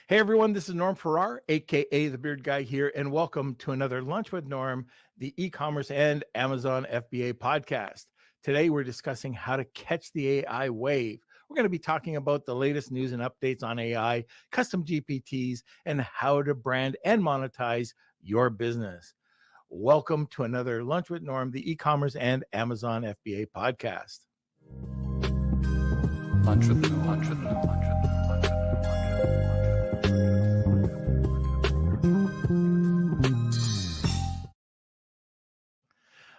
Hey everyone, this is Norm Farrar, aka the Beard Guy here, and welcome to another Lunch with Norm, the e-commerce and Amazon FBA podcast. Today we're discussing how to catch the AI wave. We're going to be talking about the latest news and updates on AI, custom GPTs, and how to brand and monetize your business. Welcome to another Lunch with Norm, the e-commerce and Amazon FBA podcast. Lunch with Norm. Lunch with Norm. Lunch with Norm.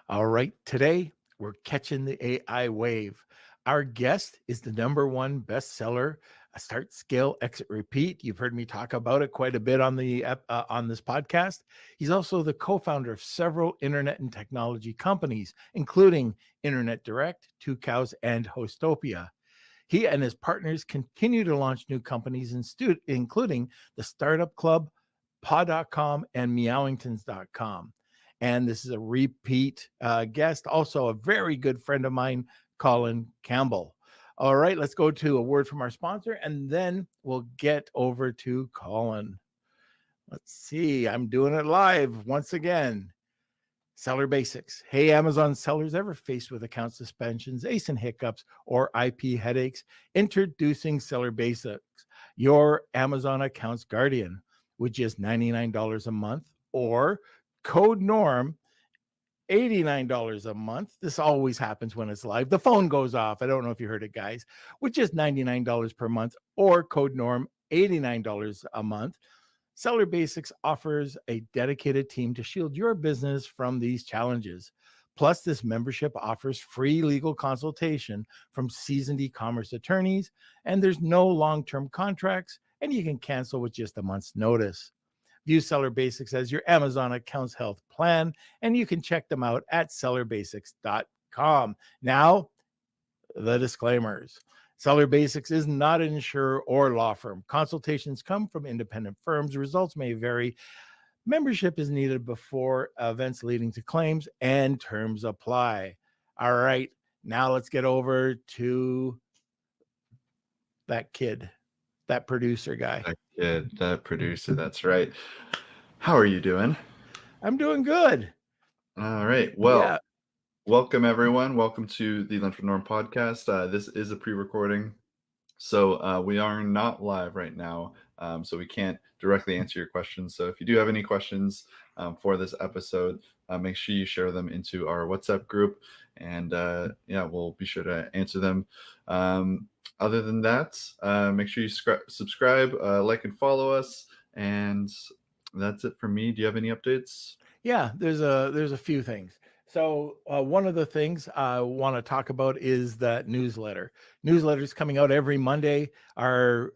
All right, today we're catching the AI wave. Our guest is the #1 bestseller, Start, Scale, Exit, Repeat. You've heard me talk about it quite a bit on this podcast. He's also the co-founder of several internet and technology companies, including Internet Direct, Tucows, and Hostopia. He and his partners continue to launch new companies, including the Startup Club, Paw.com, and Meowingtons.com. And this is a repeat guest, also a very good friend of mine, Colin Campbell. All right, let's go to a word from our sponsor, and then we'll get over to Colin. Let's see, I'm doing it live once again. Seller Basics. Hey, Amazon sellers, ever faced with account suspensions, ASIN hiccups, or IP headaches? Introducing Seller Basics, your Amazon accounts guardian, with just $99 a month, or code NORM, $89 a month. This always happens when it's live. The phone goes off. I don't know if you heard it, guys. With just $99 per month, or code NORM, $89 a month. Seller Basics offers a dedicated team to shield your business from these challenges. Plus, this membership offers free legal consultation from seasoned e-commerce attorneys, and there's no long-term contracts, and you can cancel with just a month's notice. View Seller Basics as your Amazon accounts health plan, and you can check them out at sellerbasics.com. Now, the disclaimers. Seller Basics is not an insurer or law firm. Consultations come from independent firms. Results may vary. Membership is needed before events leading to claims, and terms apply. All right, now let's get over to that kid, that producer guy. That producer, that's right. How are you doing? I'm doing good. All right. Well, Yeah. welcome everyone. Welcome to the Lunch with Norm podcast. This is a pre-recording, so we are not live right now, so we can't directly answer your questions. So if you do have any questions for this episode, make sure you share them into our WhatsApp group, and we'll be sure to answer them. Other than that, make sure you subscribe, like, and follow us, and that's it for me. Do you have any updates? Yeah, there's a few things. So one of the things I want to talk about is that newsletter. Newsletters coming out every Monday. Our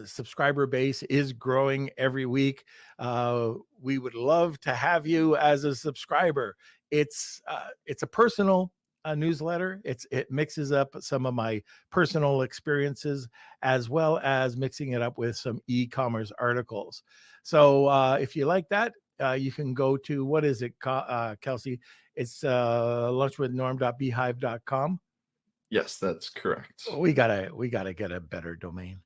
subscriber base is growing every week. We would love to have you as a subscriber. It's a personal newsletter. It mixes up some of my personal experiences, as well as mixing it up with some e-commerce articles. So if you like that, you can go to, what is it, Kelsey? It's lunchwithnorm.beehive.com. Yes, that's correct. We gotta get a better domain.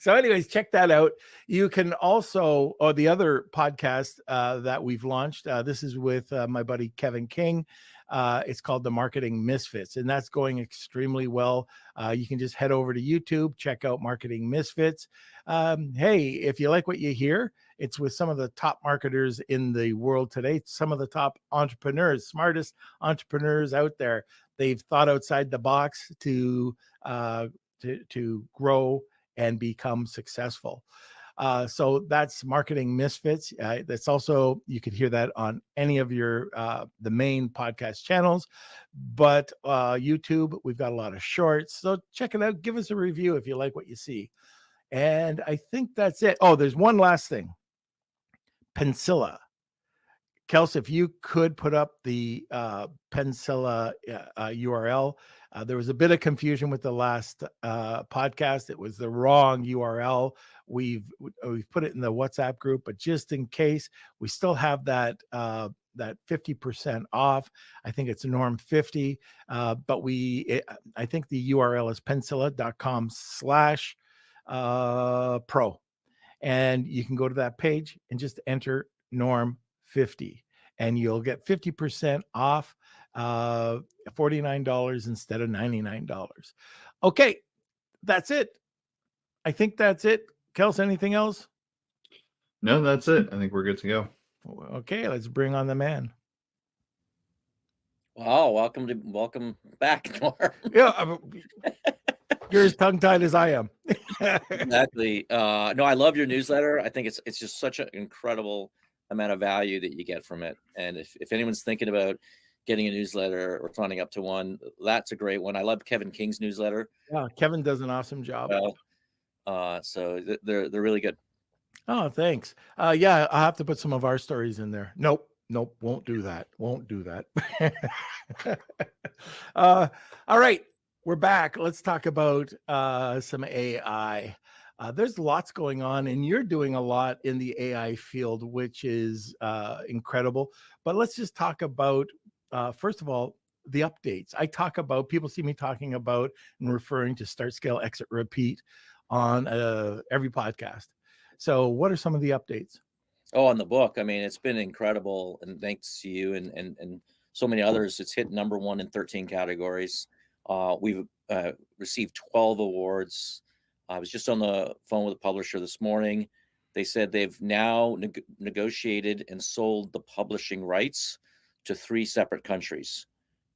So anyways, check that out. You can also, or the other podcast that we've launched, this is with my buddy Kevin King. It's called The Marketing Misfits, and that's going extremely well. You can just head over to YouTube, check out Marketing Misfits. Hey, if you like what you hear, it's with some of the top marketers in the world today, some of the top entrepreneurs, smartest entrepreneurs out there. They've thought outside the box to grow and become successful. So that's Marketing Misfits. That's also, you could hear that on any of your the main podcast channels, but YouTube, we've got a lot of shorts. So check it out. Give us a review if you like what you see. And I think that's it. Oh, there's one last thing. Pensilla. Kels, if you could put up the Pensilla URL. There was a bit of confusion with the last podcast. It was the wrong URL. We've put it in the WhatsApp group, but just in case, we still have that 50% off. I think it's Norm 50, but I think the URL is pensilla.com/pro. And you can go to that page and just enter Norm 50, and you'll get 50% off, $49 instead of $99. Okay, that's it. I think that's it. Kels, anything else? No, that's it. I think we're good to go. Okay, let's bring on the man. Wow, welcome back, Norm. Yeah, you're as tongue-tied as I am. Exactly. No, I love your newsletter. I think it's just such an incredible amount of value that you get from it. And if anyone's thinking about getting a newsletter or signing up to one, that's a great one. I love Kevin King's newsletter. Yeah, Kevin does an awesome job. So they're really good. Oh, thanks. Yeah, I'll have to put some of our stories in there. Nope, won't do that. All right, we're back. Let's talk about some AI. There's lots going on, and you're doing a lot in the AI field, which is incredible. But let's just talk about, first of all, the updates. People see me talking about and referring to start, scale, exit, repeat on every podcast. So what are some of the updates? Oh, on the book, I mean, it's been incredible, and thanks to you and so many others, it's hit number 1 in 13 categories. We've received 12 awards. I was just on the phone with a publisher this morning. They said they've now negotiated and sold the publishing rights to 3 separate countries,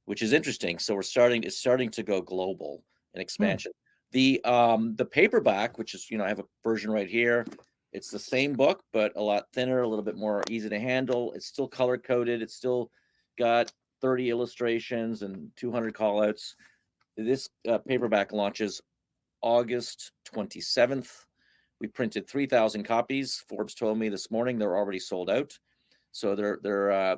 which is interesting. So it's starting to go global in expansion. The paperback, which is, I have a version right here. It's the same book, but a lot thinner, a little bit more easy to handle. It's still color coded. It's still got 30 illustrations and 200 callouts. This paperback launches August 27th. We printed 3,000 copies. Forbes told me this morning they're already sold out. So they're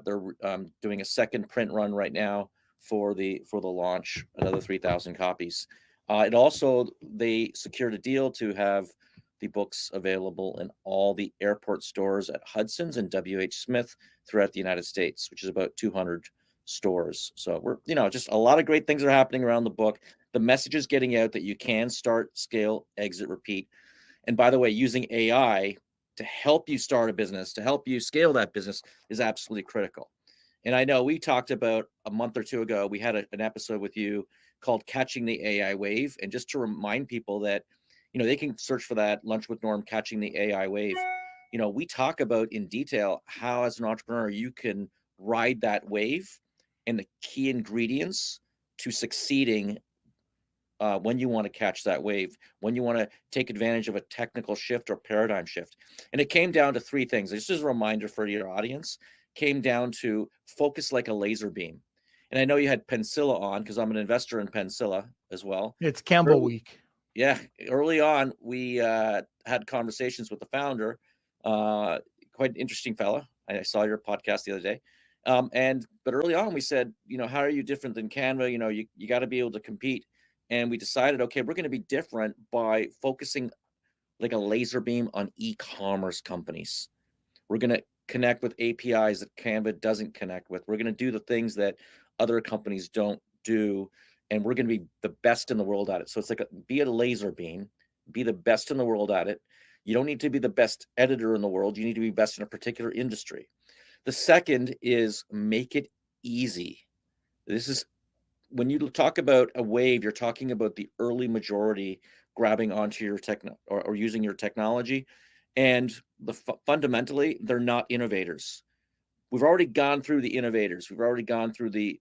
doing a second print run right now for the launch, another 3,000 copies. They secured a deal to have the books available in all the airport stores at Hudson's and W.H. Smith throughout the United States, which is about 200 stores. So we're, just a lot of great things are happening around the book. The message is getting out that you can start, scale, exit, repeat. And by the way, using AI to help you start a business, to help you scale that business is absolutely critical. And I know we talked about a month or two ago, we had an episode with you called Catching the AI Wave. And just to remind people that, they can search for that, Lunch with Norm, Catching the AI Wave. We talk about in detail how as an entrepreneur you can ride that wave and the key ingredients to succeeding when you want to catch that wave, when you want to take advantage of a technical shift or paradigm shift. And it came down to 3 things. This is a reminder for your audience. Came down to focus like a laser beam. And I know you had Pensilla on because I'm an investor in Pensilla as well. It's Campbell week. Yeah, early on, we had conversations with the founder, quite an interesting fella. I saw your podcast the other day. But early on, we said, how are you different than Canva? You got to be able to compete. And we decided, okay, we're going to be different by focusing like a laser beam on e-commerce companies. We're going to connect with APIs that Canva doesn't connect with. We're going to do the things that other companies don't do. And we're going to be the best in the world at it. So it's like be a laser beam, be the best in the world at it. You don't need to be the best editor in the world. You need to be best in a particular industry. The second is make it easy. This is when you talk about a wave, you're talking about the early majority grabbing onto your or using your technology. And fundamentally, they're not innovators. We've already gone through the innovators. We've already gone through the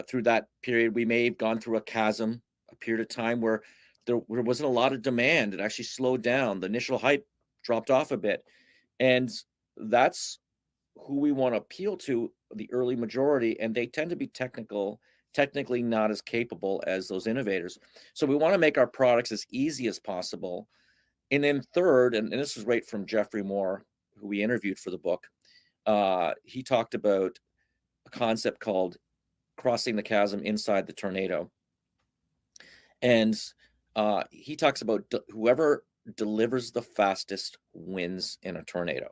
through that period. We may have gone through a chasm, a period of time where there wasn't a lot of demand. It actually slowed down. The initial hype dropped off a bit. And that's who we want to appeal to, the early majority. And they tend to be technically not as capable as those innovators. So we want to make our products as easy as possible. And then third, and this is right from Jeffrey Moore, who we interviewed for the book, he talked about a concept called crossing the chasm inside the tornado. And he talks about whoever delivers the fastest wins in a tornado.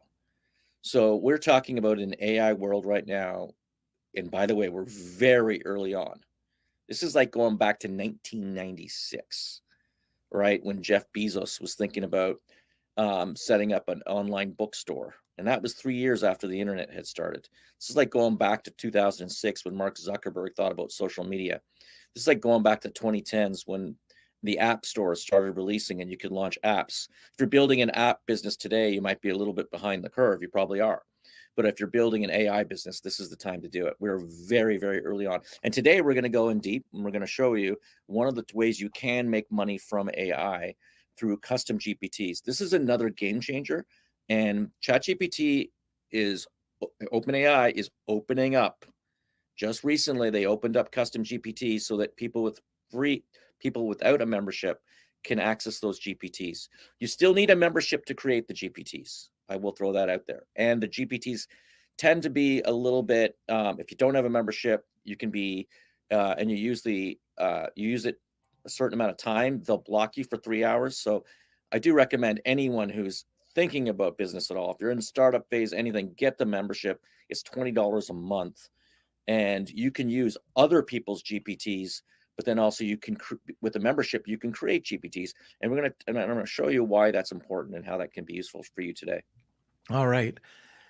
So we're talking about an AI world right now. And by the way, we're very early on. This is like going back to 1996, right? When Jeff Bezos was thinking about setting up an online bookstore. And that was 3 years after the internet had started. This is like going back to 2006 when Mark Zuckerberg thought about social media. This is like going back to 2010s when the app stores started releasing and you could launch apps. If you're building an app business today, you might be a little bit behind the curve. You probably are. But if you're building an AI business, this is the time to do it. We're very, very early on. And today we're going to go in deep and we're going to show you one of the ways you can make money from AI through custom GPTs. This is another game changer. And ChatGPT is, OpenAI is opening up. Just recently, they opened up custom GPTs so that people without a membership can access those GPTs. You still need a membership to create the GPTs. I will throw that out there. And the GPTs tend to be a little bit, if you don't have a membership, you can be, and you use it a certain amount of time, they'll block you for 3 hours. So I do recommend anyone who's thinking about business at all, if you're in the startup phase, anything, get the membership. It's $20 a month. And you can use other people's GPTs, but then also you can, with a membership, you can create GPTs. And I'm going to show you why that's important and how that can be useful for you today. All right.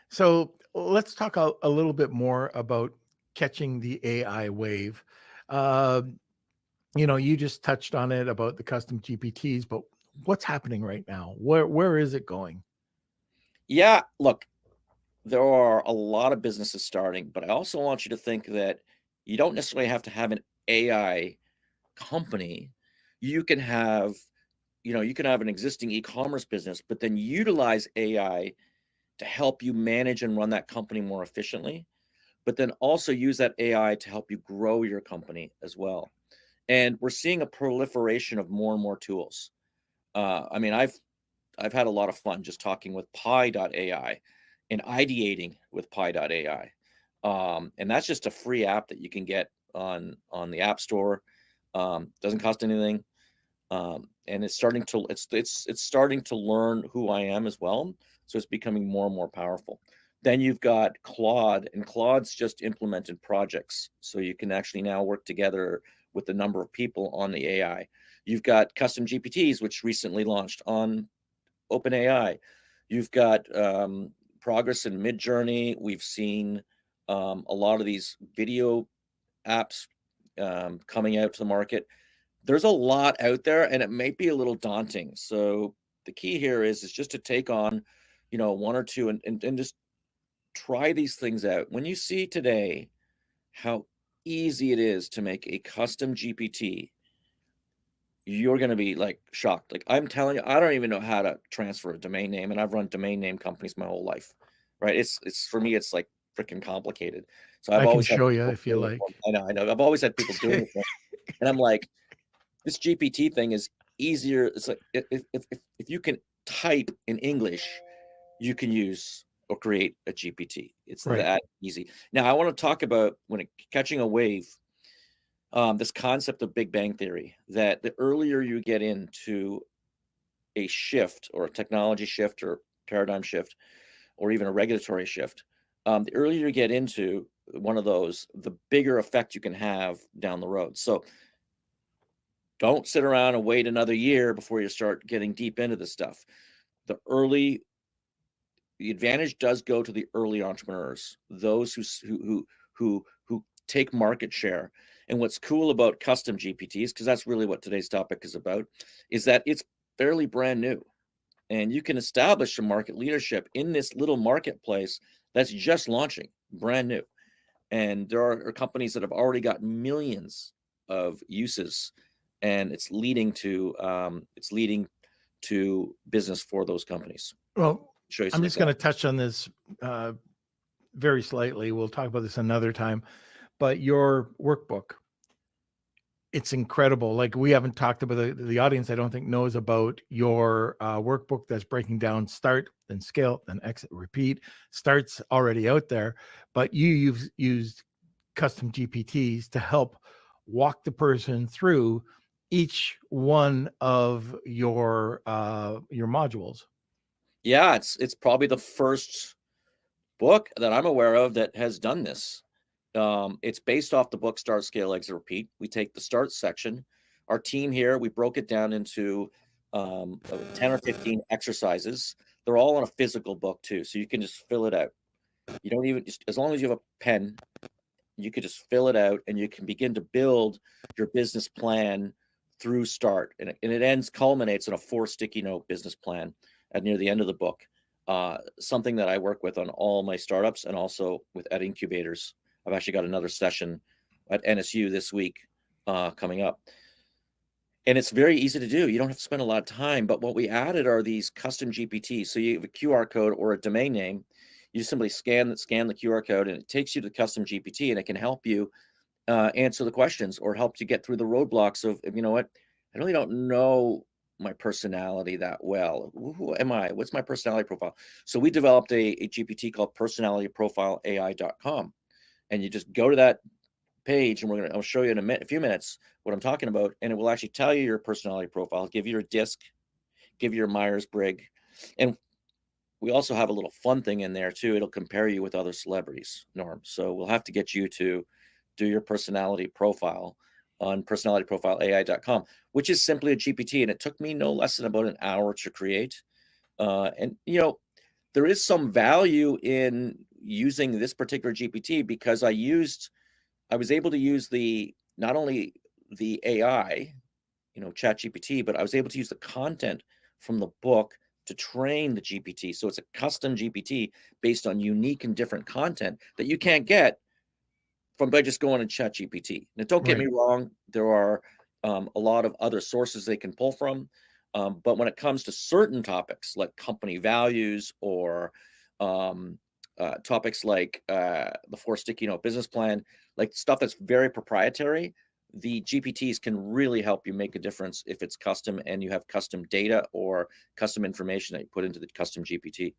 So let's talk a little bit more about catching the AI wave. You just touched on it about the custom GPTs, but what's happening right now? Where is it going? Yeah, look, there are a lot of businesses starting, but I also want you to think that you don't necessarily have to have an AI company. You can have, you can have an existing e-commerce business, but then utilize AI to help you manage and run that company more efficiently, but then also use that AI to help you grow your company as well. And we're seeing a proliferation of more and more tools. I mean, I've had a lot of fun just talking with Pi.ai and ideating with Pi.ai. And that's just a free app that you can get on the App Store. Doesn't cost anything. And it's starting to learn who I am as well. So it's becoming more and more powerful. Then you've got Claude, and Claude's just implemented projects. So you can actually now work together with the number of people on the AI. You've got custom GPTs, which recently launched on OpenAI. You've got progress in Midjourney. We've seen a lot of these video apps coming out to the market. There's a lot out there, and it may be a little daunting. So the key here is just to take on, one or two and just try these things out. When you see today how easy it is to make a custom GPT, you're going to be like shocked. Like I'm telling you, I don't even know how to transfer a domain name, and I've run domain name companies my whole life, right? It's for me, it's like freaking complicated. So I've I can always had show you people if you doing it. like. I know. I've always had people doing it, and I'm like, this GPT thing is easier. It's like if you can type in English, you can use or create a GPT. It's Right. that easy. Now I want to talk about catching a wave. This concept of Big Bang Theory, that the earlier you get into a shift or a technology shift or paradigm shift or even a regulatory shift, the earlier you get into one of those, the bigger effect you can have down the road. So don't sit around and wait another year before you start getting deep into this stuff. The advantage does go to the early entrepreneurs, those who take market share. And what's cool about custom GPTs, because that's really what today's topic is about, is that it's fairly brand new. And you can establish a market leadership in this little marketplace that's just launching, brand new. And there are companies that have already got millions of uses, and it's leading to business for those companies. Well, Show you I'm some just going to examples. touch on this very slightly. We'll talk about this another time. But your workbook, it's incredible. Like we haven't talked about the audience, I don't think knows about your workbook that's breaking down start, then scale, then exit, repeat. Start's already out there, but you've used custom GPTs to help walk the person through each one of your modules. Yeah, it's probably the first book that I'm aware of that has done this. It's based off the book Start, Scale, Exit, Repeat. We take the start section. Our team here, we broke it down into 10 or 15 exercises. They're all in a physical book too, so you can just fill it out. You don't even, just as long as you have a pen, you could just fill it out and you can begin to build your business plan through start. And it culminates in a 4 sticky note business plan at near the end of the book. Something that I work with on all my startups and also at incubators. I've actually got another session at NSU this week coming up. And it's very easy to do. You don't have to spend a lot of time. But what we added are these custom GPTs. So you have a QR code or a domain name. You simply scan the QR code and it takes you to the custom GPT, and it can help you answer the questions or help you get through the roadblocks of, you know what, I really don't know my personality that well. Who am I? What's my personality profile? So we developed a GPT called personalityprofileai.com. And you just go to that page, and I'll show you in a few minutes what I'm talking about, and it will actually tell you your personality profile, give you your DISC, give you your Myers-Briggs, and we also have a little fun thing in there too. It'll compare you with other celebrities, Norm. So we'll have to get you to do your personality profile on personalityprofileai.com, which is simply a GPT, and it took me no less than about an hour to create. And you know, there is some value in using this particular GPT because I was able to use not only the AI, you know, Chat GPT, but I was able to use the content from the book to train the GPT. So it's a custom GPT based on unique and different content that you can't get by just going to Chat GPT. Now, don't get me wrong, there are a lot of other sources they can pull from. But when it comes to certain topics like company values or topics like the 4 sticky note business plan, like stuff that's very proprietary, the GPTs can really help you make a difference if it's custom and you have custom data or custom information that you put into the custom GPT.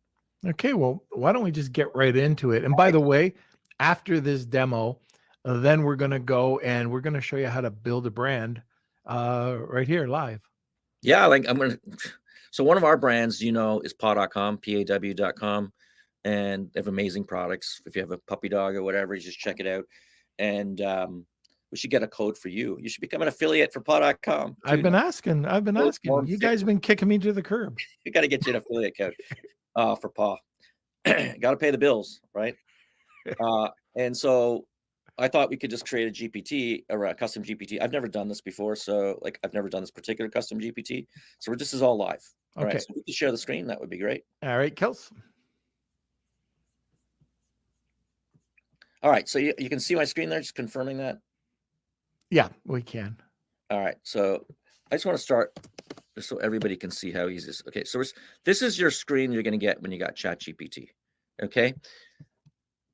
Okay, well, why don't we just get right into it? And by the way, after this demo, then we're going to go and we're going to show you how to build a brand right here live. Yeah, like so one of our brands, you know, is paw.com, paw.com, and they have amazing products. If you have a puppy dog or whatever, you just check it out. And we should get a code for you. You should become an affiliate for paw.com. I've been asking. You guys have been kicking me to the curb. We got to get you an affiliate code for paw. Got to pay the bills, right? And so I thought we could just create a GPT or a custom GPT. I've never done this before. So like I've never done this particular custom GPT. So this is all live. All right. So we can share the screen. That would be great. All right, Kels. All right. So you can see my screen there, just confirming that. Yeah, we can. All right. So I just want to start just so everybody can see how easy this is. Okay. So this is your screen you're going to get when you got Chat GPT. Okay.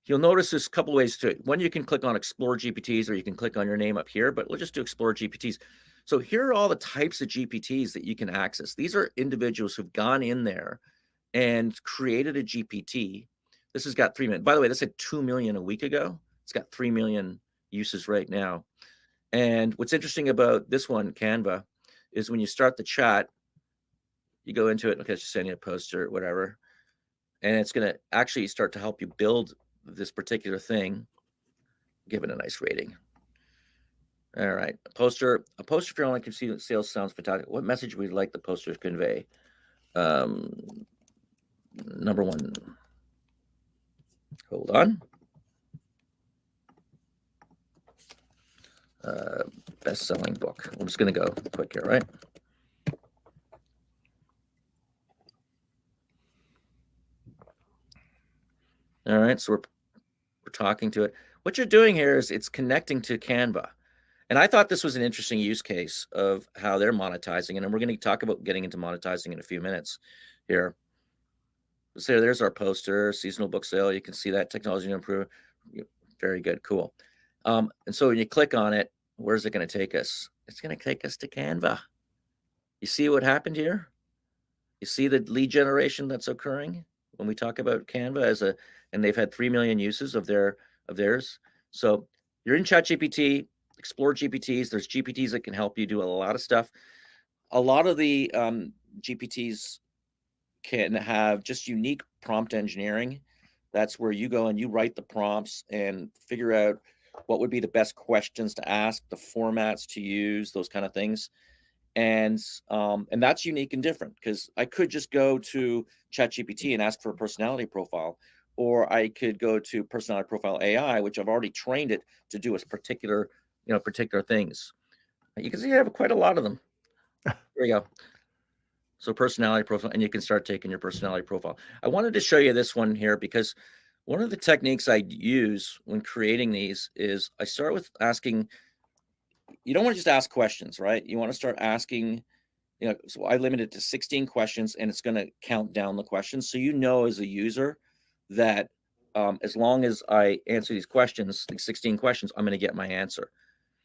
You'll notice there's a couple ways to it. One, you can click on Explore GPTs, or you can click on your name up here, but we'll just do Explore GPTs. So here are all the types of GPTs that you can access. These are individuals who've gone in there and created a GPT. This has got 3 million. By the way, this had 2 million a week ago. It's got 3 million uses right now. And what's interesting about this one, Canva, is when you start the chat, you go into it, okay, it's just sending a poster, whatever, and it's going to actually start to help you build this particular thing. Give it a nice rating. All right, a poster for your online sales sounds fantastic. What message would you like the poster to convey? Number 1. Hold on. Best-selling book. I'm just going to go quick here, right? All right, so we're talking to it. What you're doing here is it's connecting to Canva. And I thought this was an interesting use case of how they're monetizing it. And we're going to talk about getting into monetizing in a few minutes here. So there's our poster, seasonal book sale. You can see that technology to improve. Very good. Cool. And so when you click on it, where's it going to take us? It's going to take us to Canva. You see what happened here? You see the lead generation that's occurring when we talk about Canva and they've had 3 million uses of theirs. So you're in ChatGPT, explore GPTs. There's GPTs that can help you do a lot of stuff. A lot of the GPTs can have just unique prompt engineering. That's where you go and you write the prompts and figure out what would be the best questions to ask, the formats to use, those kind of things. And that's unique and different, because I could just go to ChatGPT and ask for a personality profile, or I could go to Personality Profile AI, which I've already trained it to do a particular, particular things. You can see I have quite a lot of them. There we go. So personality profile, and you can start taking your personality profile. I wanted to show you this one here because one of the techniques I use when creating these is I start with asking. You don't want to just ask questions, right? You want to start asking. So I limit it to 16 questions, and it's going to count down the questions. So as a user that as long as I answer these questions, like 16 questions, I'm going to get my answer,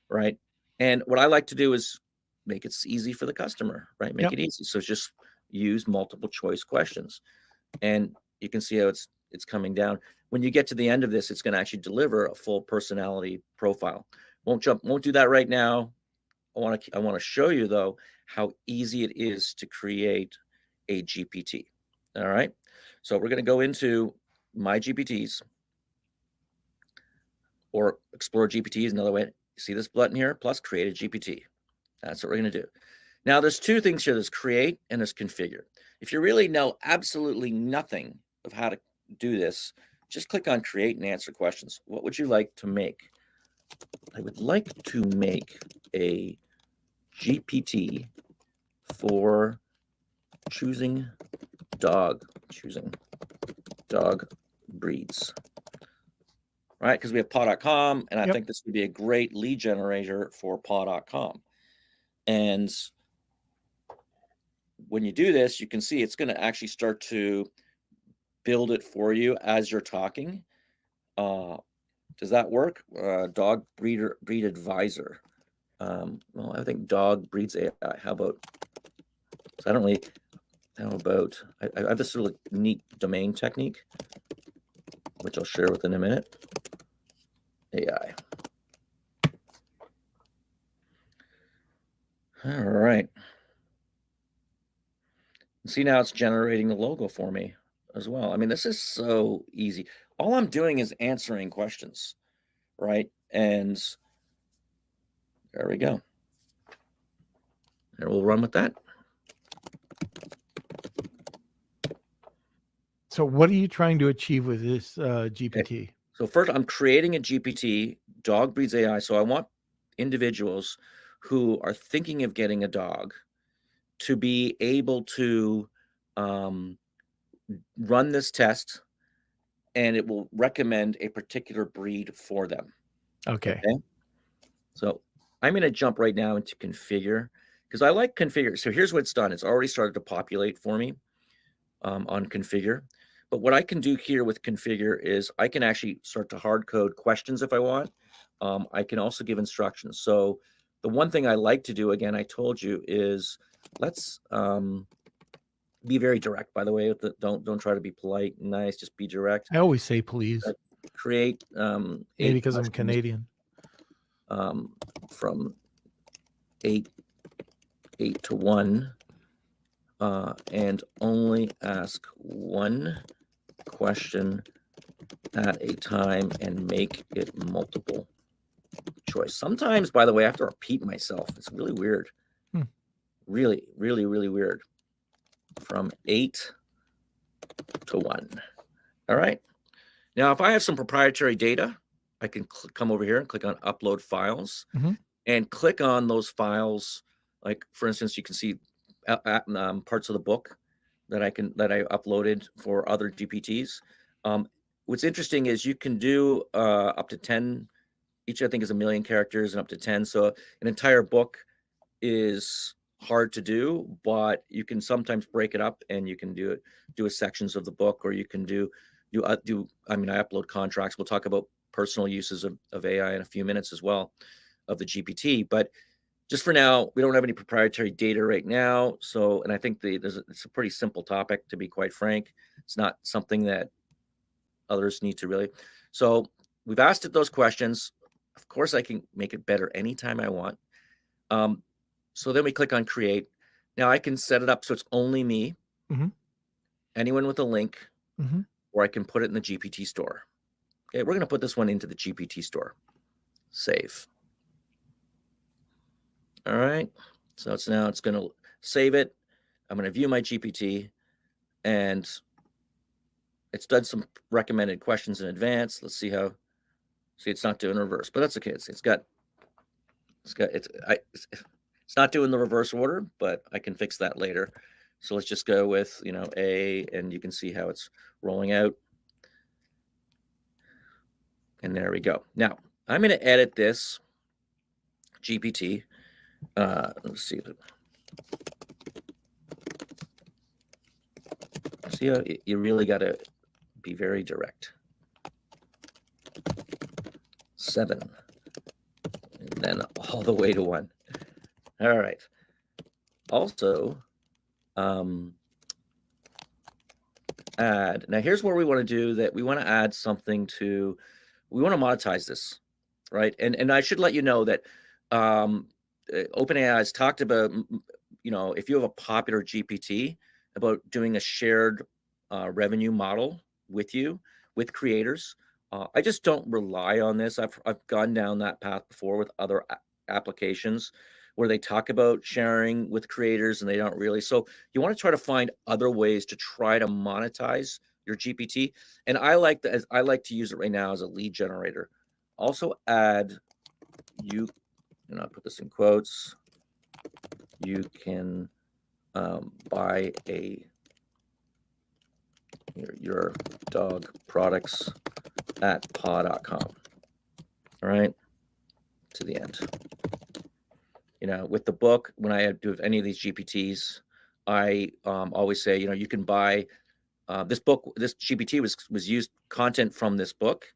right? And what I like to do is make it easy for the customer, right? Make Yep. it easy. So just use multiple choice questions, and you can see how it's coming down. When you get to the end of this, it's going to actually deliver a full personality profile. Won't do that right now. I want to show you though how easy it is to create a GPT. All right. So we're going to go into my GPTs, or explore GPT is another way. See this button here, plus create a GPT. That's what we're going to do. Now there's two things here. There's create and there's configure. If you really know absolutely nothing of how to do this, just click on create and answer questions. What would you like to make? I would like to make a GPT for choosing dog breeds, right? Because we have paw.com, and I think this would be a great lead generator for paw.com. And when you do this, you can see it's going to actually start to build it for you as you're talking. Does that work? Dog breed advisor. Well, I think dog breeds AI. How about? So I don't really. How about? I have this really neat domain technique, which I'll share with in a minute. AI. All right. See, now it's generating the logo for me as well. I mean, this is so easy. All I'm doing is answering questions, right? And there we go. And we'll run with that. So what are you trying to achieve with this GPT? Okay. So first, I'm creating a GPT, dog breeds AI. So I want individuals who are thinking of getting a dog to be able to run this test, and it will recommend a particular breed for them. Okay. So I'm going to jump right now into configure, because I like configure. So here's what it's done. It's already started to populate for me on configure. But what I can do here with configure is I can actually start to hard code questions if I want. I can also give instructions. So the one thing I like to do, again, I told you, is let's be very direct, by the way. Don't try to be polite and nice. Just be direct. I always say please. Create maybe because I'm Canadian. From 8 to 1, and only ask one question at a time and make it multiple choice. Sometimes, by the way, I have to repeat myself. It's really weird. Really, really, really weird. From 8 to 1. All right. Now, if I have some proprietary data, I can come over here and click on upload files and click on those files. Like, for instance, you can see parts of the book that I uploaded for other GPTs. What's interesting is you can do up to 10. Each, I think, is 1 million characters and up to 10. So an entire book is hard to do, but you can sometimes break it up and you can do sections of the book, or you can I upload contracts. We'll talk about personal uses of AI in a few minutes as well, of the GPT. But just for now, we don't have any proprietary data right now. So, and I think it's a pretty simple topic, to be quite frank. It's not something that others need to really. So we've asked it those questions. Of course, I can make it better anytime I want. So then we click on create. Now I can set it up so it's only me, anyone with a link, or I can put it in the GPT store. Okay, we're going to put this one into the GPT store. Save. All right. So it's going to save it. I'm going to view my GPT, and it's done some recommended questions in advance. Let's see how. See, it's not doing reverse, but that's okay. It's not doing the reverse order, but I can fix that later. So let's just go with, A, and you can see how it's rolling out. And there we go. Now, I'm going to edit this GPT. Let's see. See how you really got to be very direct. 7. And then all the way to 1. All right. Also, add. Now, here's where we want to do that. We want to add something to, we want to monetize this, right? And I should let you know that OpenAI has talked about, if you have a popular GPT, about doing a shared revenue model with creators. I just don't rely on this. I've gone down that path before with other applications where they talk about sharing with creators and they don't really. So you want to try to find other ways to try to monetize your GPT. And I like to use it right now as a lead generator. Also add you, and I'll put this in quotes, you can buy your dog products at paw.com. All right, to the end. With the book, when I do any of these GPTs, I always say, you can buy this book. This GPT was used content from this book,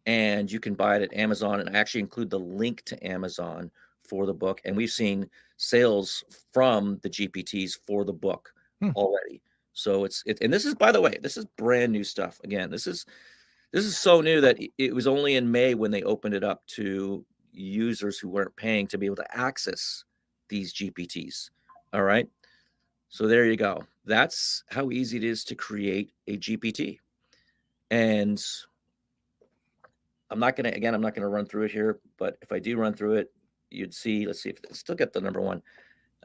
and you can buy it at Amazon. And I actually include the link to Amazon for the book. And we've seen sales from the GPTs for the book already. So and this is, by the way, this is brand new stuff. Again, this is so new that it was only in May when they opened it up to users who weren't paying to be able to access these GPTs. All right. So there you go. That's how easy it is to create a GPT. And I'm not going to run through it here, but if I do run through it, you'd see, let's see if I still get the number one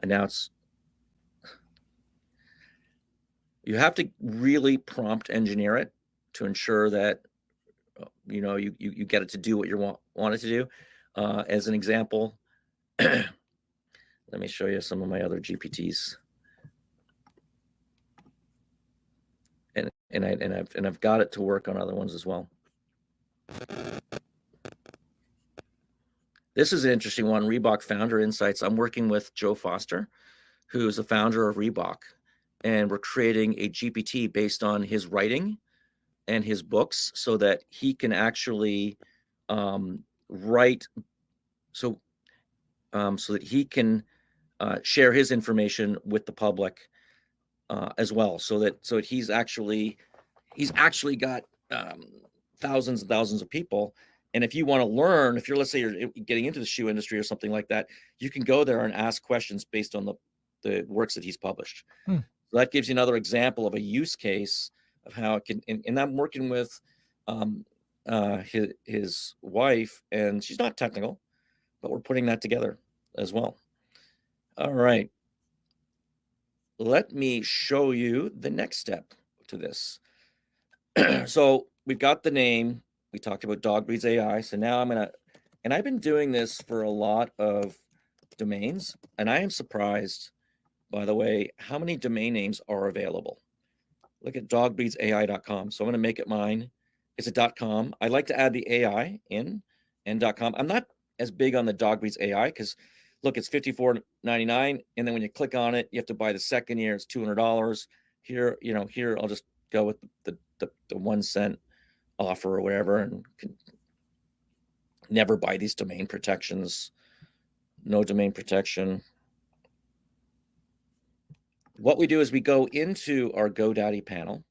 announce. You have to really prompt engineer it to ensure that, you get it to do what you want it to do. As an example, let me show you some of my other GPTs. And I've got it to work on other ones as well. This is an interesting one, Reebok Founder Insights. I'm working with Joe Foster, who's the founder of Reebok, and we're creating a GPT based on his writing and his books so that he can actually write, so that he can share his information with the public as well. So that he's actually got thousands and thousands of people. And if you want to learn, let's say you're getting into the shoe industry or something like that, you can go there and ask questions based on the works that he's published. So that gives you another example of a use case of how it can. And I'm working with his wife, and she's not technical, but we're putting that together as well. All right. Let me show you the next step to this. So we've got the name. We talked about Dog Breeds AI. So now and I've been doing this for a lot of domains, and I am surprised, by the way, how many domain names are available. Look at dogbreedsai.com. So I'm going to make it mine. It's a .com. I like to add the AI in and .com. I'm not as big on the Dog Breeds AI because, look, it's $54.99, and then when you click on it, you have to buy the second year. It's $200. Here I'll just go with the 1 cent offer or whatever, and can never buy these domain protections. No domain protection. What we do is we go into our GoDaddy panel,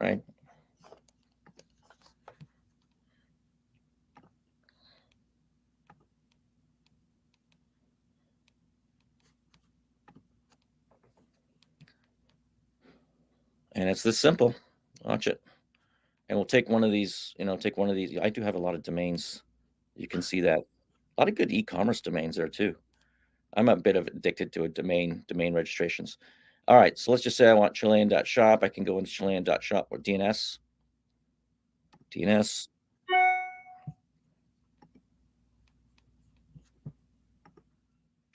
right? And it's this simple. Watch it. And we'll take one of these, I do have a lot of domains. You can see that. A lot of good e-commerce domains there too. I'm a bit of addicted to a domain registrations. All right, so let's just say I want Chilean.shop. I can go into Chilean.shop or DNS.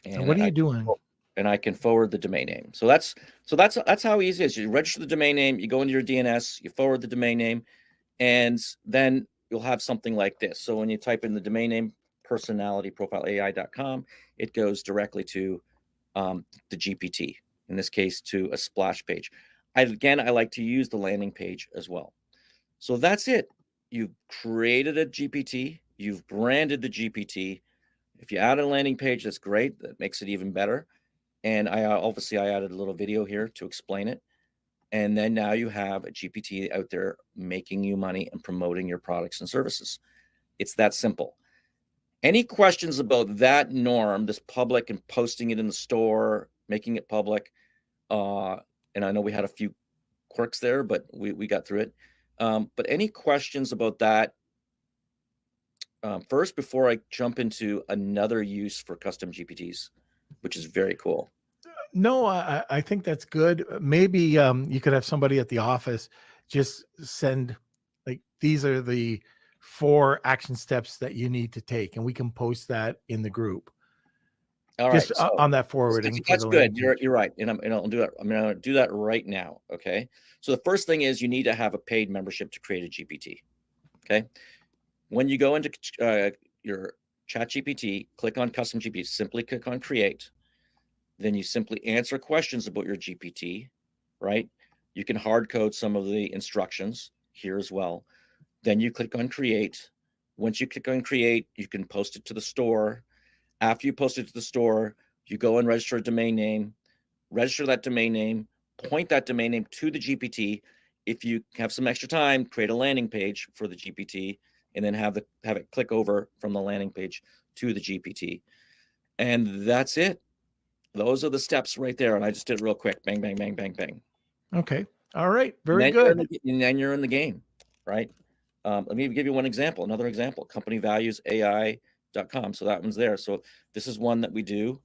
And what are you doing? And I can forward the domain name. So that's how easy it is. You register the domain name, you go into your DNS, you forward the domain name, and then you'll have something like this. So when you type in the domain name, personalityprofileai.com, it goes directly to the GPT, in this case, to a splash page. I like to use the landing page as well. So that's it. You've created a GPT, you've branded the GPT. If you add a landing page, that's great. That makes it even better. And I added a little video here to explain it. And then now you have a GPT out there making you money and promoting your products and services. It's that simple. Any questions about that norm, this public and posting it in the store, making it public? And I know we had a few quirks there, but we got through it. But any questions about that? First, before I jump into another use for custom GPTs, which is very cool. No, I think that's good. Maybe you could have somebody at the office just send, like, these are the 4 action steps that you need to take, and we can post that in the group. All just right, so on that forwarding. that's good. You're right, and I'll do that. I'm going to do that right now. Okay. So the first thing is you need to have a paid membership to create a GPT. Okay. When you go into your Chat GPT, click on Custom GPT. Simply click on Create. Then you simply answer questions about your GPT, right? You can hard code some of the instructions here as well. Then you click on Create. Once you click on Create, you can post it to the store. After you post it to the store, you go and register a domain name, register that domain name, point that domain name to the GPT. If you have some extra time, create a landing page for the GPT, and then have it click over from the landing page to the GPT. And that's it. Those are the steps right there. And I just did it real quick. Bang, bang, bang, bang, bang. Okay. All right. Very good. And then you're in the game, right? Let me give you one example. Another example, companyvaluesai.com. So that one's there. So this is one that we do.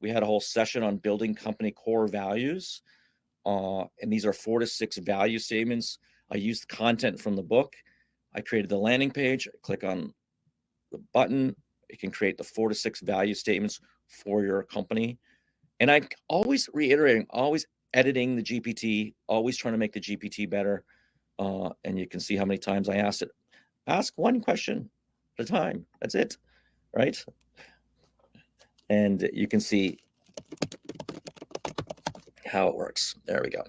We had a whole session on building company core values. And these are 4 to 6 value statements. I used content from the book. I created the landing page. I click on the button. It can create the 4 to 6 value statements for your company. And I'm always reiterating, always editing the GPT, always trying to make the GPT better. And you can see how many times I asked it. Ask one question at a time. That's it, right? And you can see how it works. There we go.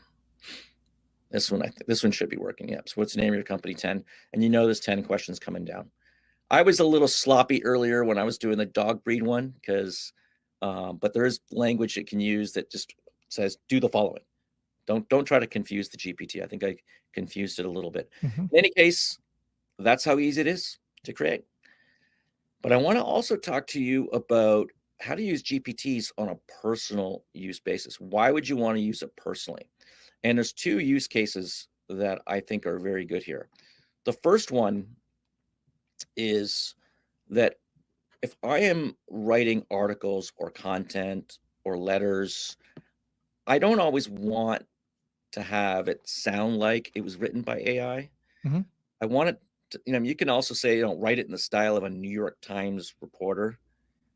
This one should be working. Yep. So what's the name of your company? 10. And you know there's 10 questions coming down. I was a little sloppy earlier when I was doing the dog breed one because, but there is language it can use that just says do the following. Don't try to confuse the GPT. I think I confused it a little bit. In any case, that's how easy it is to create. But I want to also talk to you about how to use GPTs on a personal use basis. Why would you want to use it personally? And there's 2 use cases that I think are very good here. The first one is that if I am writing articles or content or letters, I don't always want to have it sound like it was written by AI. I want it to, you can also say, write it in the style of a New York Times reporter,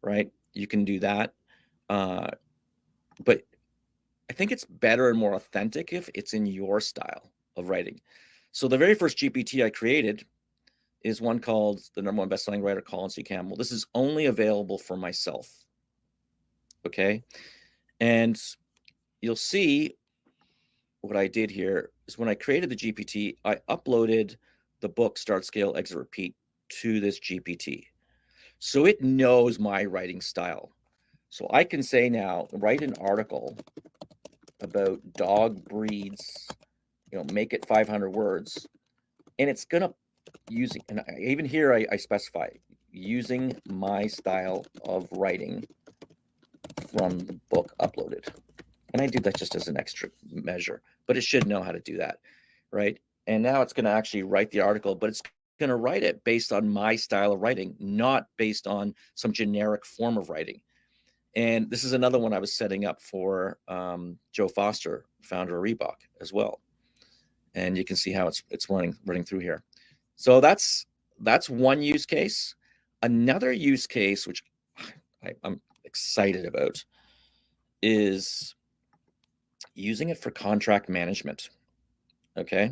right? You can do that. But I think it's better and more authentic if it's in your style of writing. So the very first GPT I created is one called the #1 best-selling writer, Colin C. Campbell. This is only available for myself. Okay. And you'll see what I did here is when I created the GPT, I uploaded the book Start, Scale, Exit, Repeat to this GPT. So it knows my writing style. So I can say now, write an article about dog breeds, make it 500 words, and it's going to using, and even here I specify using my style of writing from the book uploaded. And I do that just as an extra measure, but it should know how to do that, right? And now it's going to actually write the article, but it's going to write it based on my style of writing, not based on some generic form of writing. And this is another one I was setting up for Joe Foster, founder of Reebok, as well. And you can see how it's running through here. So that's one use case. Another use case, which I'm excited about, is using it for contract management. Okay.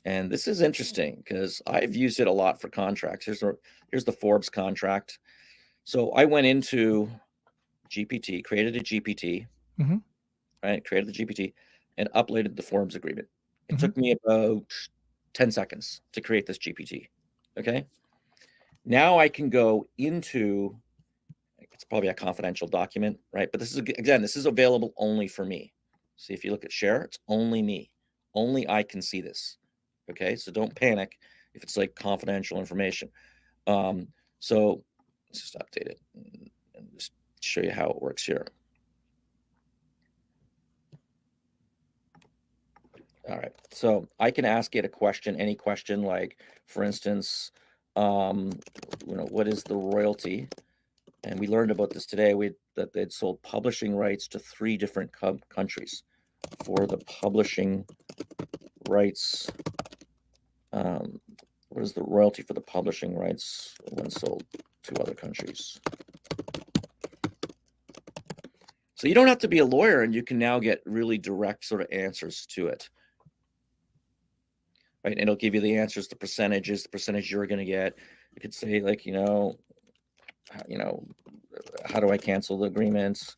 And this is interesting because I've used it a lot for contracts. Here's the Forbes contract. So I went into GPT, created a GPT, right? Created the GPT and uploaded the Forbes agreement. It took me about 10 seconds to create this GPT. Okay. Now I can go into, it's probably a confidential document, right? But this is, again, this is available only for me. See, if you look at share, it's only me. Only I can see this. Okay, so don't panic if it's like confidential information. So let's just update it and just show you how it works here. All right, so I can ask it a question, any question, like, for instance, what is the royalty? And we learned about this today, that they'd sold publishing rights to 3 different countries for the publishing rights. What is the royalty for the publishing rights when sold to other countries? So you don't have to be a lawyer, and you can now get really direct sort of answers to it. Right, and it'll give you the answers, the percentage you're going to get. You could say, like, how do I cancel the agreements?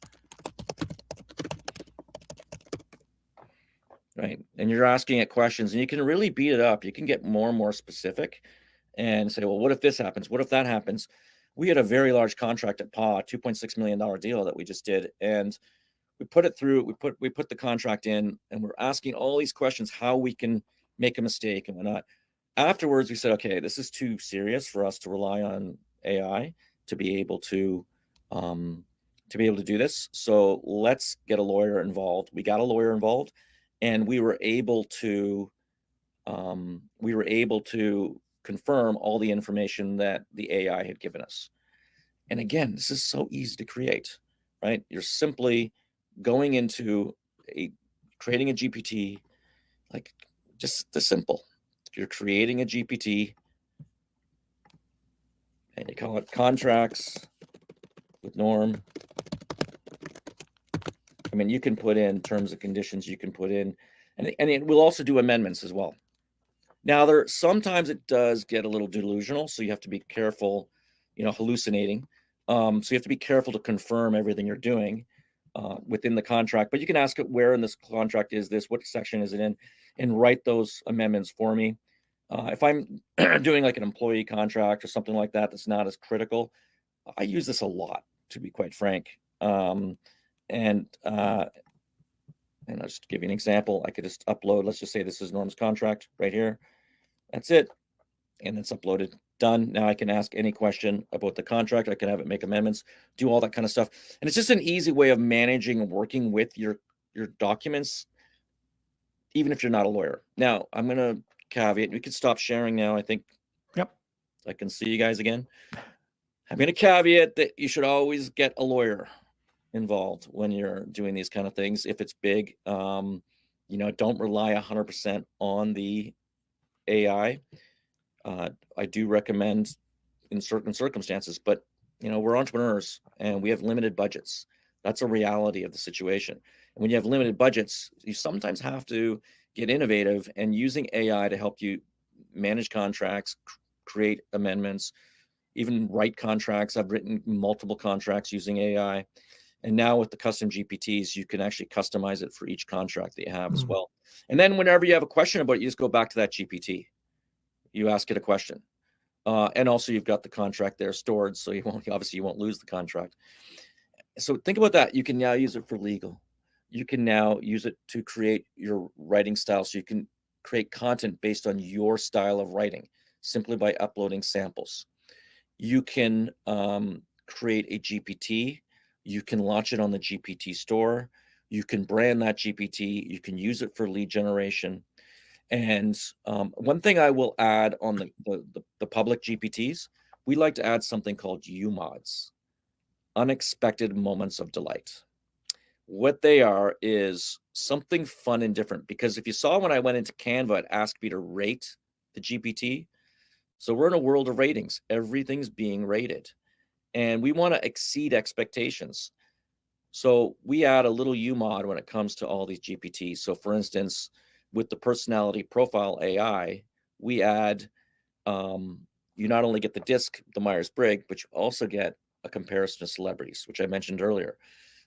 Right, and you're asking it questions, and you can really beat it up. You can get more and more specific and say, well, what if this happens? What if that happens? We had a very large contract at PA, $2.6 million deal that we just did, and we put it through. We put the contract in, and we're asking all these questions, how we can make a mistake and whatnot. Afterwards, we said, okay, this is too serious for us to rely on AI to be able to do this. So let's get a lawyer involved. We got a lawyer involved, and we were able to confirm all the information that the AI had given us. And again, this is so easy to create, right? You're simply going into creating a GPT, like just the simple. You're creating a GPT, and you call it contracts with Norm. I mean, you can put in terms and conditions, you can put in, and it will also do amendments as well. Now, sometimes it does get a little delusional, so you have to be careful, hallucinating. So you have to be careful to confirm everything you're doing within the contract. But you can ask it, where in this contract is this? What section is it in? And write those amendments for me. If I'm doing like an employee contract or something like that, that's not as critical, I use this a lot, to be quite frank. And I'll just give you an example. I could just upload, let's just say this is Norm's contract right here. That's it. And it's uploaded. Done. Now I can ask any question about the contract. I can have it make amendments, do all that kind of stuff. And it's just an easy way of managing and working with your documents, even if you're not a lawyer. Now, I'm going to caveat. We can stop sharing now, I think. Yep. I can see you guys again. I'm going to caveat that you should always get a lawyer involved when you're doing these kind of things. If it's big, don't rely 100% on the AI. I do recommend in certain circumstances, but we're entrepreneurs and we have limited budgets. That's a reality of the situation. And when you have limited budgets, you sometimes have to get innovative, and using AI to help you manage contracts, create amendments, even write contracts. I've written multiple contracts using AI. And now with the custom GPTs, you can actually customize it for each contract that you have as well. And then whenever you have a question about it, you just go back to that GPT. You ask it a question. And also you've got the contract there stored, so you won't lose the contract. So think about that. You can now use it for legal. You can now use it to create your writing style. So you can create content based on your style of writing simply by uploading samples. You can create a GPT. You can launch it on the GPT store. You can brand that GPT. You can use it for lead generation. And one thing I will add on the public GPTs, we like to add something called UMODs, unexpected moments of delight. What they are is something fun and different, because if you saw when I went into Canva, it asked me to rate the GPT. So we're in a world of ratings. Everything's being rated, and we want to exceed expectations. So we add a little UMOD when it comes to all these GPTs. So for instance, with the personality profile AI, we add, you not only get the DISC, the Myers-Briggs, but you also get a comparison of celebrities, which I mentioned earlier.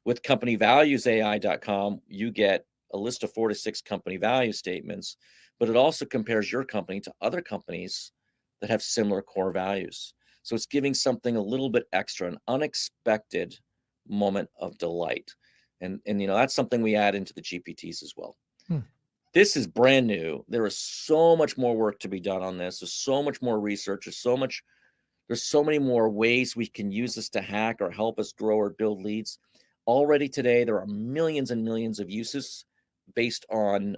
With companyvaluesai.com, you get a list of 4 to 6 company value statements, but it also compares your company to other companies that have similar core values. So it's giving something a little bit extra, an unexpected moment of delight. And that's something we add into the GPTs as well. This is brand new. There is so much more work to be done on this. There's so much more research. There's so many more ways we can use this to hack or help us grow or build leads. Already today, there are millions and millions of uses based on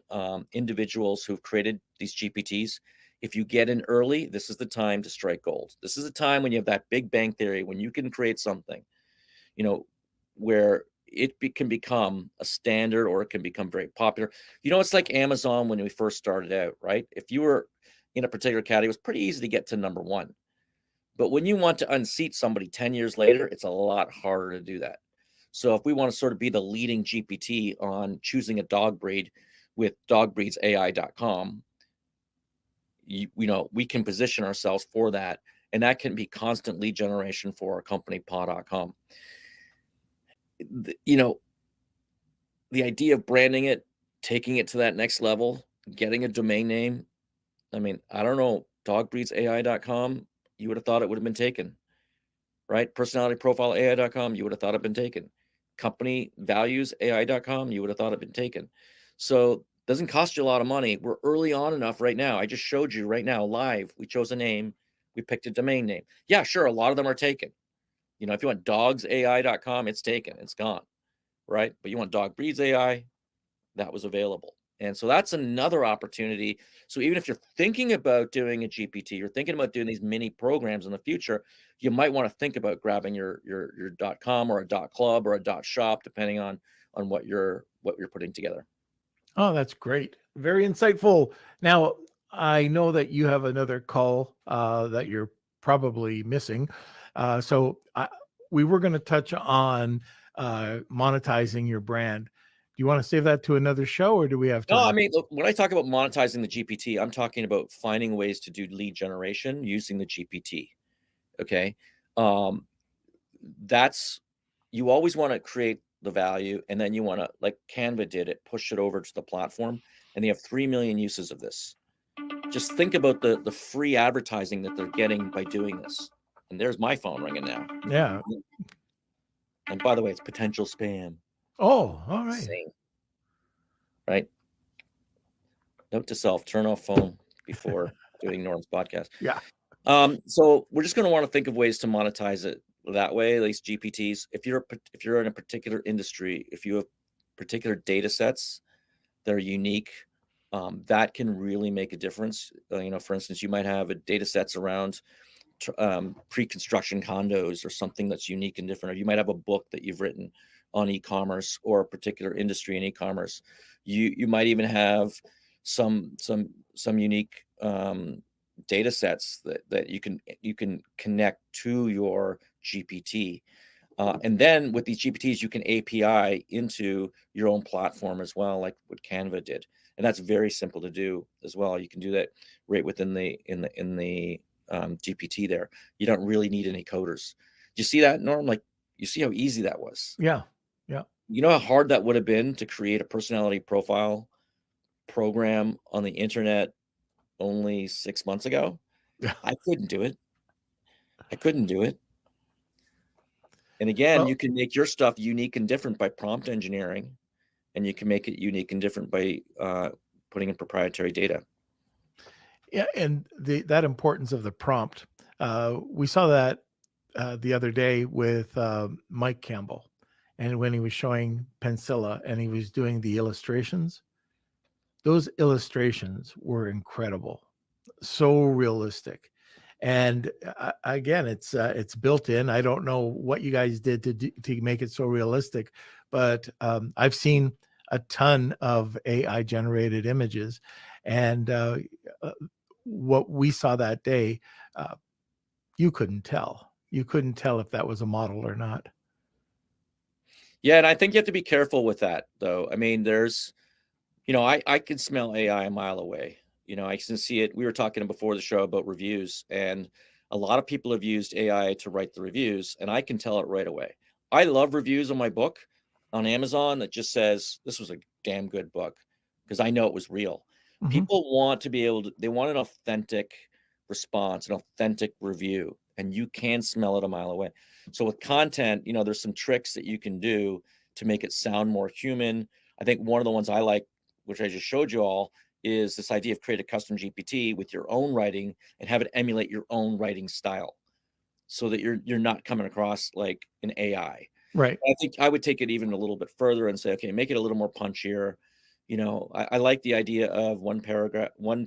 individuals who've created these GPTs. If you get in early, this is the time to strike gold. This is the time when you have that big bang theory, when you can create something, where it can become a standard, or it can become very popular. It's like Amazon when we first started out, right? If you were in a particular category, it was pretty easy to get to number one. But when you want to unseat somebody 10 years later, it's a lot harder to do that. So if we want to sort of be the leading GPT on choosing a dog breed with dogbreedsai.com, we can position ourselves for that. And that can be constant lead generation for our company, paw.com. The idea of branding it, taking it to that next level, getting a domain name. I mean, I don't know, dogbreedsai.com, you would have thought it would have been taken, right? Personality profile AI.com, you would have thought it had been taken. Company values AI.com, you would have thought it had been taken. So it doesn't cost you a lot of money. We're early on enough right now. I just showed you right now live. We chose a name. We picked a domain name. Yeah, sure. A lot of them are taken. If you want dogsai.com, it's taken. It's gone, right? But you want dog breeds AI, that was available. And so that's another opportunity. So even if you're thinking about doing a GPT, you're thinking about doing these mini programs in the future, you might want to think about grabbing your .com or a .club or a .shop, depending on what you're putting together. Oh, that's great. Very insightful. Now, I know that you have another call that you're probably missing. So we were going to touch on monetizing your brand. Do you want to save that to another show, or do we have time? No, I mean, look, when I talk about monetizing the GPT, I'm talking about finding ways to do lead generation using the GPT. Okay. You always want to create the value, and then you want to, like Canva did it, push it over to the platform, and they have 3 million uses of this. Just think about the free advertising that they're getting by doing this. And there's my phone ringing now. Yeah. And by the way, it's potential spam. Oh, all right. Insane. Right? Note to self, turn off phone before doing Norm's podcast. Yeah. So we're just going to want to think of ways to monetize it that way, at least GPTs. If you're in a particular industry, if you have particular data sets that are unique, that can really make a difference. For instance, you might have a data sets around pre-construction condos or something that's unique and different. Or you might have a book that you've written on e-commerce or a particular industry in e-commerce. You might even have some unique data sets that you can connect to your GPT. And then with these GPTs, you can API into your own platform as well, like what Canva did. And that's very simple to do as well. You can do that right within the GPT there. You don't really need any coders. Do you see that, Norm? Like, you see how easy that was? Yeah. Yeah. You know how hard that would have been to create a personality profile program on the internet only 6 months ago? Yeah. I couldn't do it. And again, Well, you can make your stuff unique and different by prompt engineering, and you can make it unique and different by putting in proprietary data. yeah, and that importance of the prompt, we saw that the other day with Mike Campbell, and when he was showing Pencilla and he was doing the illustrations, those illustrations were incredible, so realistic. And again, it's built in. I don't know what you guys did to make it so realistic, but I've seen a ton of AI generated images, and what we saw that day, you couldn't tell. You couldn't tell if that was a model or not. Yeah, and I think you have to be careful with that, though. I mean, there's, I can smell AI a mile away. I can see it. We were talking before the show about reviews, and a lot of people have used AI to write the reviews, and I can tell it right away. I love reviews on my book on Amazon that just says, this was a damn good book, because I know it was real. Mhm. People want to be able to, they want an authentic response, an authentic review, and you can smell it a mile away. So with content, there's some tricks that you can do to make it sound more human. I think one of the ones I like, which I just showed you all, is this idea of create a custom GPT with your own writing and have it emulate your own writing style, so that you're not coming across like an AI. Right. I think I would take it even a little bit further and say, okay, make it a little more punchier. I like the idea of one paragraph, one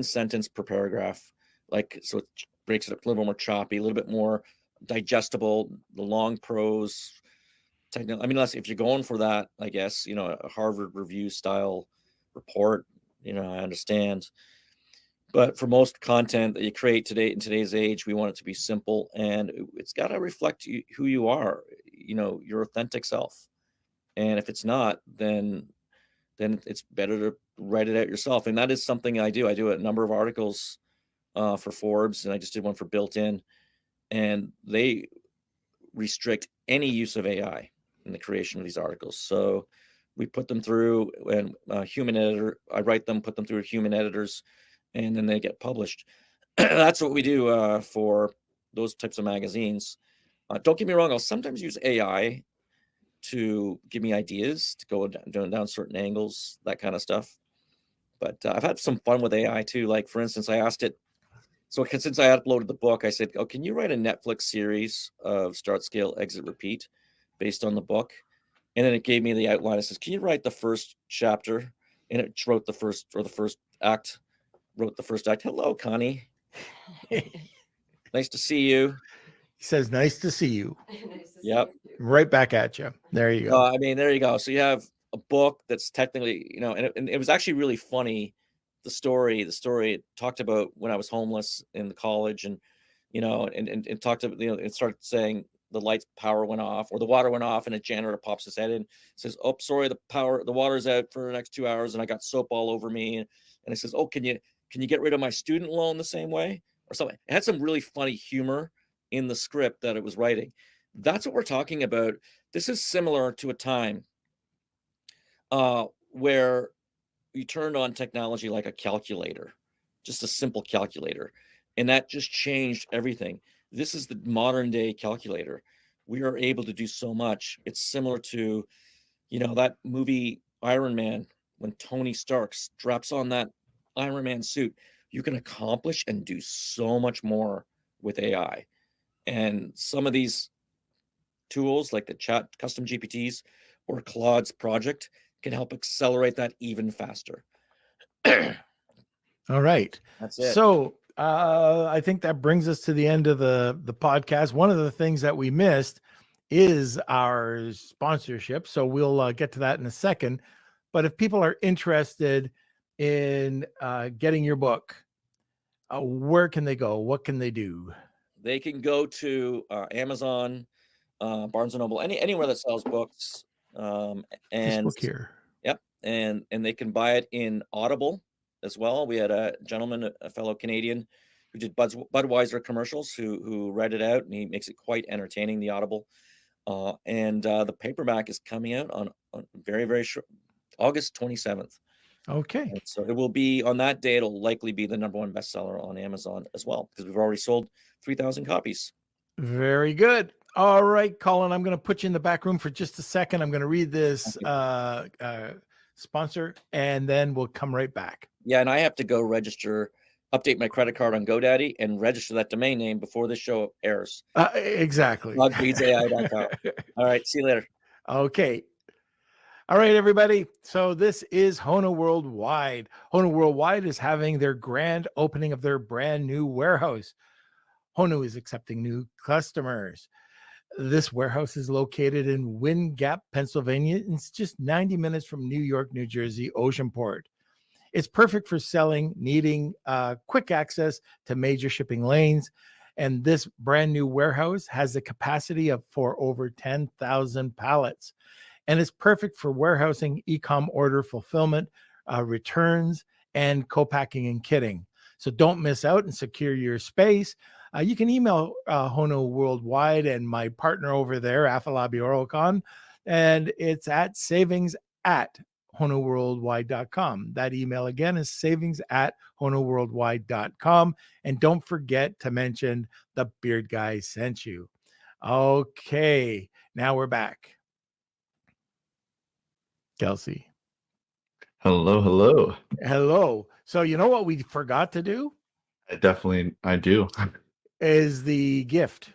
sentence per paragraph, like, so it breaks it up a little more choppy, a little bit more digestible. The long prose, technical. I mean, if you're going for that, I guess, a Harvard review style report, I understand. But for most content that you create today in today's age, we want it to be simple, and it's got to reflect who you are, your authentic self. And if it's not, then it's better to write it out yourself. And that is something I do. I do a number of articles for Forbes, and I just did one for Built In, and they restrict any use of AI in the creation of these articles. So we put them through, and human editor, I write them, put them through human editors, and then they get published. That's what we do for those types of magazines. Don't get me wrong, I'll sometimes use AI to give me ideas to go down certain angles, that kind of stuff. But I've had some fun with AI too. Like, for instance, I asked it, so since I uploaded the book, I said, oh, can you write a Netflix series of Start, Scale, Exit, Repeat based on the book? And then it gave me the outline. It says, can you write the first chapter? And it wrote the first act. Hello, Connie. Nice to see you. He says, nice to see you. Nice to see Yep. you too. Right back at you. There you go. I mean, there you go. So you have a book that's technically, and it was actually really funny. The story it talked about when I was homeless in the college, and and talked about, it started saying the lights power went off, or the water went off, and a janitor pops his head in, says, oh, sorry, the water's out for the next 2 hours, and I got soap all over me. And it says, oh, can you get rid of my student loan the same way, or something? It had some really funny humor in the script that it was writing. That's what we're talking about. This is similar to a time where you turned on technology like a calculator, just a simple calculator, and that just changed everything. This is the modern day calculator. We are able to do so much. It's similar to, that movie Iron Man, when Tony Stark straps on that Iron Man suit. You can accomplish and do so much more with AI. And some of these tools like the chat custom GPTs or Claude's project can help accelerate that even faster. All right. That's it. So I think that brings us to the end of the podcast. One of the things that we missed is our sponsorship. So we'll get to that in a second. But if people are interested in getting your book, where can they go? What can they do? They can go to Amazon, Barnes and Noble, anywhere that sells books. This And book here. yep, and they can buy it in Audible as well. We had a gentleman, a fellow Canadian, who did Budweiser commercials, who read it out, and he makes it quite entertaining, the Audible. And the paperback is coming out on very, very short, August 27th. Okay. And so it will be on that day. It'll likely be the #1 bestseller on Amazon as well, because we've already sold 3,000 copies. Very good. All right, Colin, I'm going to put you in the back room for just a second. I'm going to read this sponsor, and then we'll come right back. Yeah, and I have to go update my credit card on GoDaddy and register that domain name before this show airs. Exactly. Blogbeadsai.com. All right, see you later. Okay. All right, everybody. So this is Hona Worldwide. Hona Worldwide is having their grand opening of their brand new warehouse. Hona is accepting new customers. This warehouse is located in Wind Gap, Pennsylvania. It's just 90 minutes from New York, New Jersey, Oceanport. It's perfect for selling, needing quick access to major shipping lanes. And this brand new warehouse has the capacity for over 10,000 pallets. And it's perfect for warehousing, e-com order fulfillment, returns, and co-packing and kitting. So don't miss out and secure your space. You can email Hono Worldwide and my partner over there, Afalabi Orocon, and it's at savings@honoworldwide.com. That email again is savings@honoworldwide.com. And don't forget to mention the Beard Guy sent you. Okay, now we're back. Kelsey. Hello, hello. Hello. So you know what we forgot to do I do. is the gift.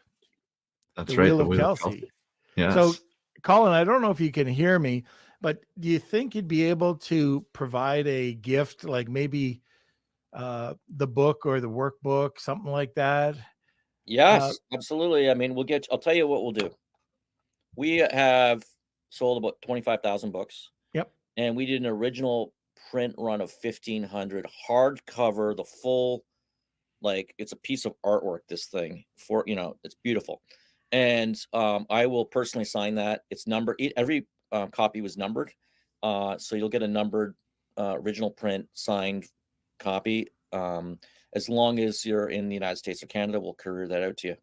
That's the right. Wheel The of Wheel of Kelsey. Kelsey. Yes. So Colin, I don't know if you can hear me, but do you think you'd be able to provide a gift, like maybe the book or the workbook, something like that? Yes, absolutely. I mean, I'll tell you what we'll do. We have sold about 25,000 books. Yep. And we did an original print run of 1,500 hardcover, the full, like it's a piece of artwork, this thing it's beautiful. And I will personally sign that. It's numbered. Every copy was numbered. So you'll get a numbered original print signed copy. As long as you're in the United States or Canada, we'll courier that out to you.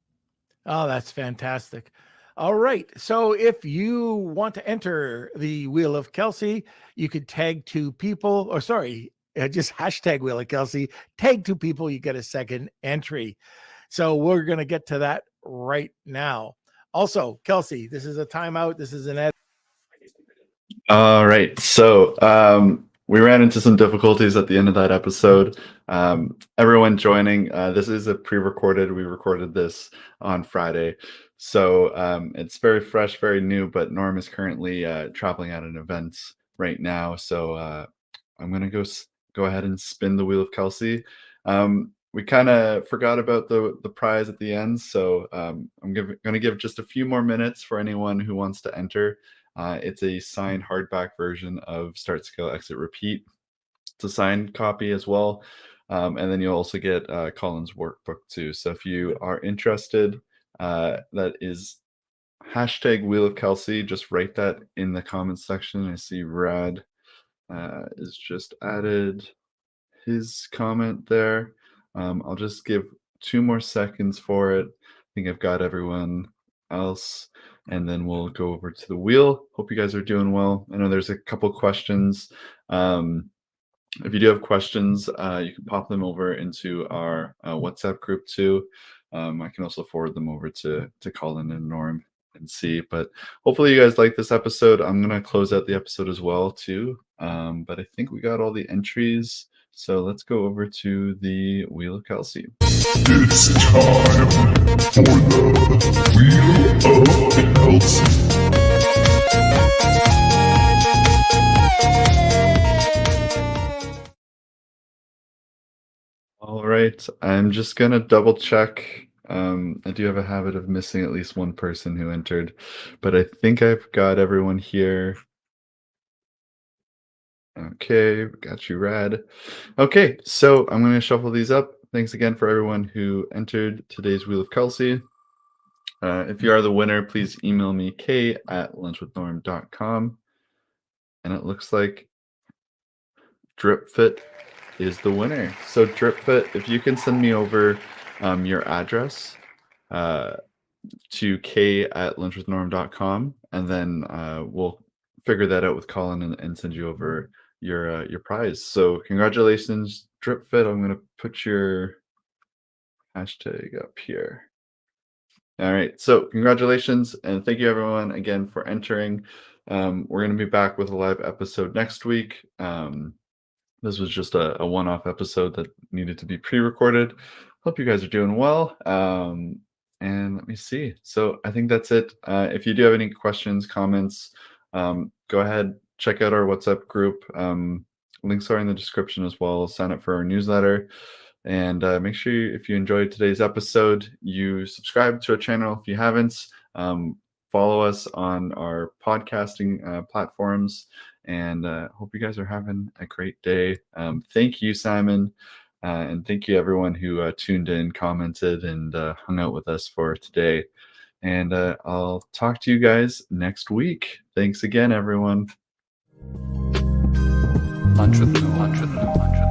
Oh, that's fantastic. All right. So if you want to enter the Wheel of Kelsey, you could tag two people, or sorry, just hashtag Wheel of Kelsey, tag two people, you get a second entry. So we're going to get to that right now. Also, Kelsey, this is a timeout. This is an edit. All right. So we ran into some difficulties at the end of that episode. Everyone joining, this is a pre-recorded. We recorded this on Friday. So it's very fresh, very new, but Norm is currently traveling at an event right now. So I'm going to go ahead and spin the Wheel of Kelsey. We kind of forgot about the prize at the end. So I'm going to give just a few more minutes for anyone who wants to enter. It's a signed hardback version of Start, Scale, Exit, Repeat. It's a signed copy as well. And then you'll also get Colin's workbook too. So if you are interested, that is hashtag Wheel of Kelsey. Just write that in the comments section. I see Rad is just added his comment there. I'll just give 2 more seconds for it. I think I've got everyone else, and then we'll go over to the wheel. Hope you guys are doing well. I know there's a couple questions. If you do have questions, you can pop them over into our WhatsApp group too. I can also forward them over to Colin and Norm and see. But hopefully you guys like this episode. I'm gonna close out the episode as well too. But I think we got all the entries. So let's go over to the Wheel of Kelsey. It's time for the Wheel of Kelsey. All right, I'm just gonna double check. I do have a habit of missing at least one person who entered, but I think I've got everyone here. Okay, got you, Rad. Okay, so I'm going to shuffle these up. Thanks again for everyone who entered today's Wheel of Kelsey. If you are the winner, please email me k@lunchwithnorm.com. And it looks like DripFit is the winner. So DripFit, if you can send me over your address to k@lunchwithnorm.com, and then we'll figure that out with Colin and send you over your prize. So congratulations, DripFit. I'm going to put your hashtag up here. All right, so congratulations, and thank you everyone again for entering. We're going to be back with a live episode next week. This was just a one-off episode that needed to be pre-recorded. Hope you guys are doing well. And let me see. So I think that's it. If you do have any questions, comments, go ahead, check out our WhatsApp group. Links are in the description as well. Sign up for our newsletter. And make sure if you enjoyed today's episode, you subscribe to our channel if you haven't. Follow us on our podcasting platforms. And hope you guys are having a great day. Thank you, Simon. And thank you, everyone who tuned in, commented, and hung out with us for today. And I'll talk to you guys next week. Thanks again, everyone. Lunch with the